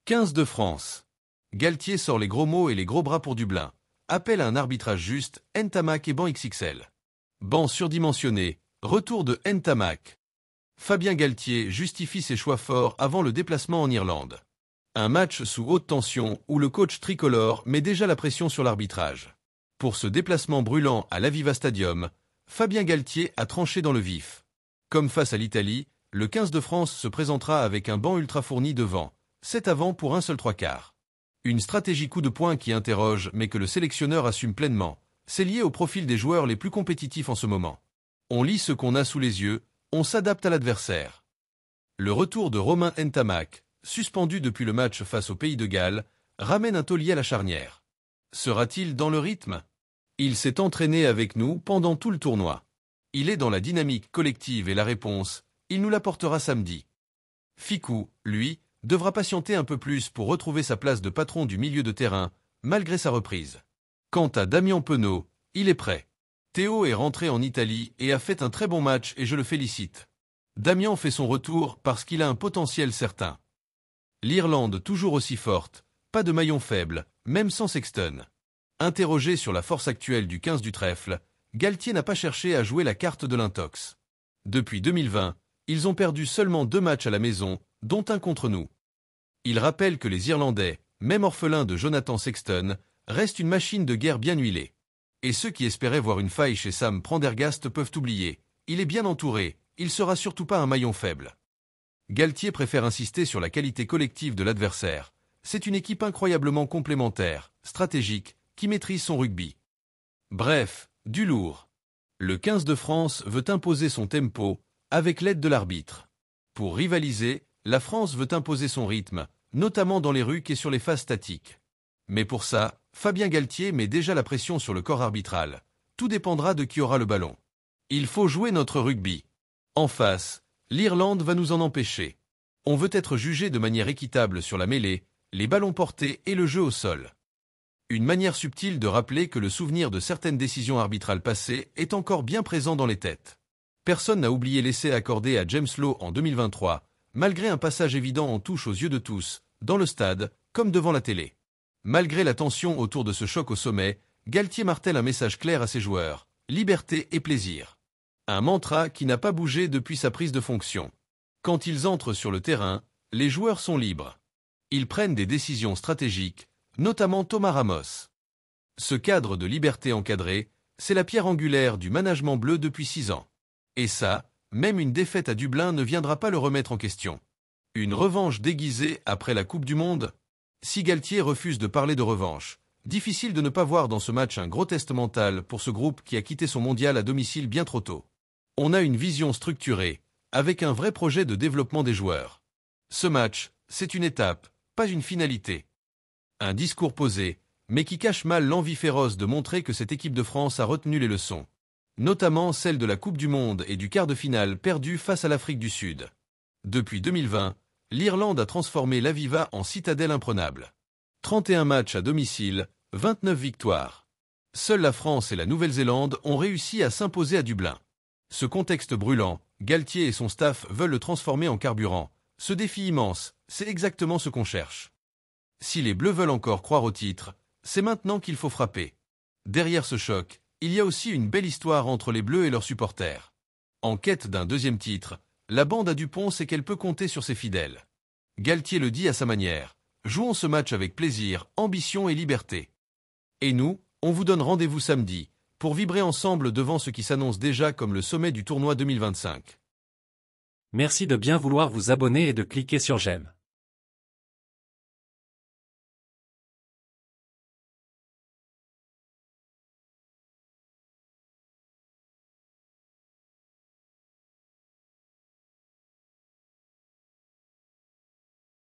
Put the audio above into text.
15 de France. Galtier sort les gros mots et les gros bras pour Dublin. Appelle à un arbitrage juste, Ntamak et banc XXL. Banc surdimensionné, retour de Ntamak. Fabien Galtier justifie ses choix forts avant le déplacement en Irlande. Un match sous haute tension où le coach tricolore met déjà la pression sur l'arbitrage. Pour ce déplacement brûlant à l'Aviva Stadium, Fabien Galtier a tranché dans le vif. Comme face à l'Italie, le 15 de France se présentera avec un banc ultra fourni devant, 7 avant pour un seul 3/4. Une stratégie coup de poing qui interroge mais que le sélectionneur assume pleinement. C'est lié au profil des joueurs les plus compétitifs en ce moment. On lit ce qu'on a sous les yeux, on s'adapte à l'adversaire. Le retour de Romain Ntamak, suspendu depuis le match face au Pays de Galles, ramène un taulier à la charnière. Sera-t-il dans le rythme? Il s'est entraîné avec nous pendant tout le tournoi. Il est dans la dynamique collective et la réponse, il nous l'apportera samedi. Fickou, lui, devra patienter un peu plus pour retrouver sa place de patron du milieu de terrain, malgré sa reprise. Quant à Damien Penaud, il est prêt. Théo est rentré en Italie et a fait un très bon match et je le félicite. Damien fait son retour parce qu'il a un potentiel certain. L'Irlande toujours aussi forte, pas de maillon faible, même sans Sexton. Interrogé sur la force actuelle du 15 du trèfle, Galtier n'a pas cherché à jouer la carte de l'intox. Depuis 2020, ils ont perdu seulement 2 matchs à la maison, dont un contre nous. Il rappelle que les Irlandais, même orphelins de Jonathan Sexton, restent une machine de guerre bien huilée. Et ceux qui espéraient voir une faille chez Sam Prendergast peuvent oublier. Il est bien entouré, il sera surtout pas un maillon faible. Galtier préfère insister sur la qualité collective de l'adversaire. C'est une équipe incroyablement complémentaire, stratégique, qui maîtrise son rugby. Bref, du lourd. Le 15 de France veut imposer son tempo, avec l'aide de l'arbitre. Pour rivaliser, la France veut imposer son rythme, notamment dans les rucks et sur les phases statiques. Mais pour ça, Fabien Galtier met déjà la pression sur le corps arbitral. Tout dépendra de qui aura le ballon. Il faut jouer notre rugby. En face, l'Irlande va nous en empêcher. On veut être jugé de manière équitable sur la mêlée, les ballons portés et le jeu au sol. Une manière subtile de rappeler que le souvenir de certaines décisions arbitrales passées est encore bien présent dans les têtes. Personne n'a oublié l'essai accordé à James Lowe en 2023, malgré un passage évident en touche aux yeux de tous, dans le stade, comme devant la télé. Malgré la tension autour de ce choc au sommet, Galtier martèle un message clair à ses joueurs, liberté et plaisir. Un mantra qui n'a pas bougé depuis sa prise de fonction. Quand ils entrent sur le terrain, les joueurs sont libres. Ils prennent des décisions stratégiques, notamment Thomas Ramos. Ce cadre de liberté encadrée, c'est la pierre angulaire du management bleu depuis 6 ans. Et ça, même une défaite à Dublin ne viendra pas le remettre en question. Une revanche déguisée après la Coupe du Monde? Si Galtier refuse de parler de revanche, difficile de ne pas voir dans ce match un gros test mental pour ce groupe qui a quitté son mondial à domicile bien trop tôt. On a une vision structurée, avec un vrai projet de développement des joueurs. Ce match, c'est une étape, pas une finalité. Un discours posé, mais qui cache mal l'envie féroce de montrer que cette équipe de France a retenu les leçons. Notamment celle de la Coupe du Monde et du quart de finale perdu face à l'Afrique du Sud. Depuis 2020, l'Irlande a transformé l'Aviva en citadelle imprenable. 31 matchs à domicile, 29 victoires. Seules la France et la Nouvelle-Zélande ont réussi à s'imposer à Dublin. Ce contexte brûlant, Galtier et son staff veulent le transformer en carburant. Ce défi immense, c'est exactement ce qu'on cherche. Si les Bleus veulent encore croire au titre, c'est maintenant qu'il faut frapper. Derrière ce choc, il y a aussi une belle histoire entre les Bleus et leurs supporters. En quête d'un deuxième titre, la bande à Dupont sait qu'elle peut compter sur ses fidèles. Galtier le dit à sa manière, jouons ce match avec plaisir, ambition et liberté. Et nous, on vous donne rendez-vous samedi, pour vibrer ensemble devant ce qui s'annonce déjà comme le sommet du tournoi 2025. Merci de bien vouloir vous abonner et de cliquer sur j'aime.